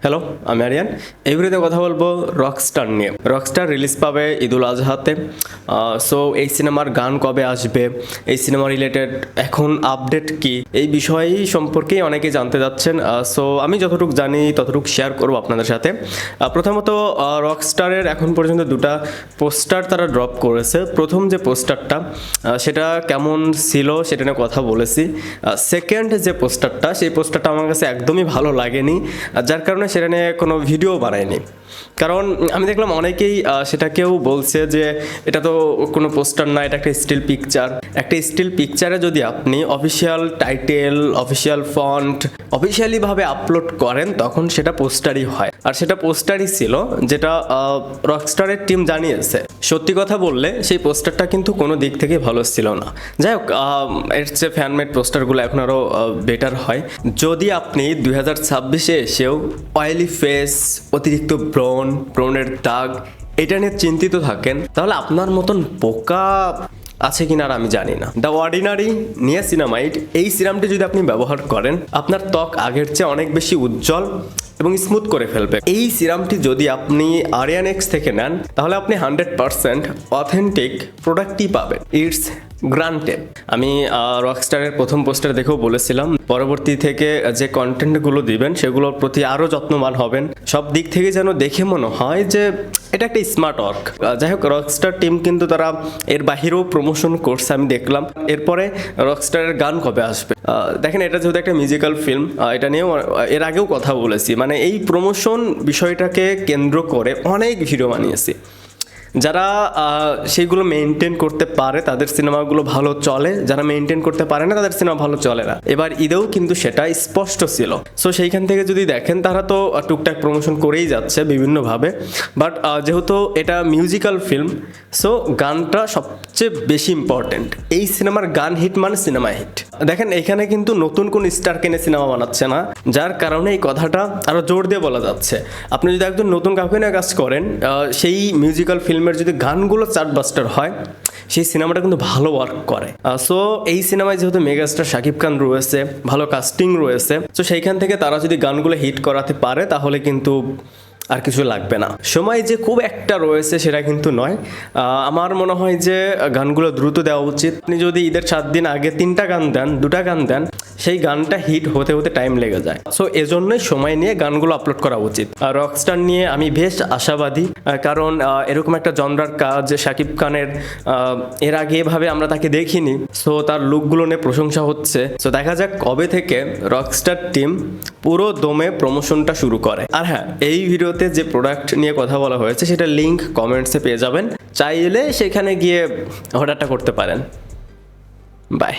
Hello, আমি আরিয়ান। এই ভিডিওতে কথা বলবো রকস্টার নিয়ে। রকস্টার রিলিজ পাবে ঈদুল আজহাতে। সো এই সিনেমার গান কবে আসবে, এই সিনেমা রিলেটেড এখন আপডেট কি, এই বিষয় সম্পর্কেই অনেকে জানতে যাচ্ছেন। সো আমি যতটুকু জানি ততটুকু শেয়ার করবো আপনাদের সাথে। প্রথমত রকস্টারের এখন পর্যন্ত দুটা পোস্টার তারা ড্রপ করেছে। প্রথম যে পোস্টারটা সেটা কেমন ছিল সেটা নিয়ে কথা বলেছি। সেকেন্ড যে পোস্টারটা, সেই পোস্টারটা আমার কাছে একদমই ভালো লাগেনি, যার কারণে সেটা নিয়ে কোনো ভিডিও বানাইনি। কারণ আমি দেখলাম অনেকেই সেটাকেও বলছে যে এটা তো কোনো পোস্টার না, এটা একটা স্টিল পিকচার। একটা স্টিল পিকচারে যদি আপনি অফিসিয়াল টাইটেল, অফিসিয়াল ফন্ট, অফিসিয়ালিভাবে আপলোড করেন তখন সেটা পোস্টারই হয়। আর সেটা পোস্টারই ছিল, যেটা রকস্টারের টিম জানিয়েছে। সত্যি কথা বললে সেই পোস্টারটা কিন্তু কোনো দিক থেকে ভালো ছিল না। যাই হোক, এর চেয়ে ফ্যানমেড পোস্টারগুলো এখন আরও বেটার হয়। যদি আপনি 2026-এ এসেও অয়েলি ফেস, অতিরিক্ত ব্রণের দাগ এটা নিয়ে চিন্তিত থাকেন, তাহলে আপনার মতন বোকা আছে কিনা আর আমি জানি না। দ্য অর্ডিনারি নিয়াসিনামাইড এই সিরামটি যদি আপনি ব্যবহার করেন, আপনার ত্বক আগের চেয়ে অনেক বেশি উজ্জ্বল এবং স্মুথ করে ফেলবে। এই সিরামটি যদি আপনি আরিয়ান এক্স থেকে নেন, তাহলে আপনি 100% অথেন্টিক প্রোডাক্টই পাবেন। It's granted. আমি রকস্টারের প্রথম পোস্টার দেখেও বলেছিলাম, পরবর্তী থেকে যে কন্টেন্টগুলো দিবেন সেগুলোর প্রতি আরও যত্নবান হবেন। সব দিক থেকে যেন দেখে মনে হয় যে এটা একটা স্মার্ট ওয়ার্ক। যাই হোক, রকস্টার টিম কিন্তু তারা এর বাহিরেও প্রমোশন করছে, আমি দেখলাম। এরপরে রকস্টারের গান কবে আসবে দেখেন, এটা যেহেতু একটা মিউজিক্যাল ফিল্ম, এটা নিয়েও এর আগেও কথা বলেছি। মানে এই প্রমোশন বিষয়টাকে কেন্দ্র করে অনেক ভিডিও বানিয়েছি। যারা সেইগুলো মেনটেন করতে পারে তাদের সিনেমাগুলো ভালো চলে, যারা মেনটেন করতে পারে না তাদের সিনেমা ভালো চলে না। এবার ঈদেও কিন্তু সেটা স্পষ্ট ছিল। সো সেইখান থেকে যদি দেখেন, তারা তো টুকটাক প্রমোশন করেই যাচ্ছে বিভিন্নভাবে। বাট যেহেতু এটা মিউজিক্যাল ফিল্ম, সো গানটা সবচেয়ে বেশি ইম্পর্টেন্ট। এই সিনেমার গান হিট মানে সিনেমা হিট। দেখেন, এখানে কিন্তু নতুন কোন স্টার কিনে সিনেমা বানাচ্ছে না, যার কারণে এই কথাটা আরও জোর দিয়ে বলা যাচ্ছে। আপনি যদি একজন নতুন কাউকে নিয়ে কাজ করেন, সেই মিউজিক্যাল ফিল্মের যদি গানগুলো চার্টবাস্টার হয়, সেই সিনেমাটা কিন্তু ভালো ওয়ার্ক করে। সো এই সিনেমায় যেহেতু মেগাস্টার শাকিব খান রয়েছে, ভালো কাস্টিং রয়েছে, সো সেইখান থেকে তারা যদি গানগুলো হিট করাতে পারে তাহলে কিন্তু আর কিছু লাগবে না। সময় যে খুব একটা রয়েছে সেটা কিন্তু নয়। আমার মনে হয় যে গানগুলো দ্রুত দেওয়া উচিত। আপনি যদি ঈদের 7 দিন আগে 3টা গান দেন, 2টা গান দেন, সেই গানটা হিট হতে হতে টাইম লেগে যায়। সো এজন্যই সময় নিয়ে গানগুলো আপলোড করা উচিত। আর রকস্টার নিয়ে আমি বেশ আশাবাদী, কারণ এরকম একটা জনরার কাজ শাকিব খানের এর আগে এভাবে আমরা তাকে দেখিনি। সো তার লুকগুলো নিয়ে প্রশংসা হচ্ছে। সো দেখা যাক কবে থেকে রকস্টার টিম পুরো দমে প্রমোশনটা শুরু করে। আর হ্যাঁ, এই ভিডিওতে যে প্রোডাক্ট নিয়ে কথা বলা হয়েছে সেটা লিঙ্ক কমেন্টসে পেয়ে যাবেন, চাইলে সেখানে গিয়ে অর্ডারটা করতে পারেন। বাই।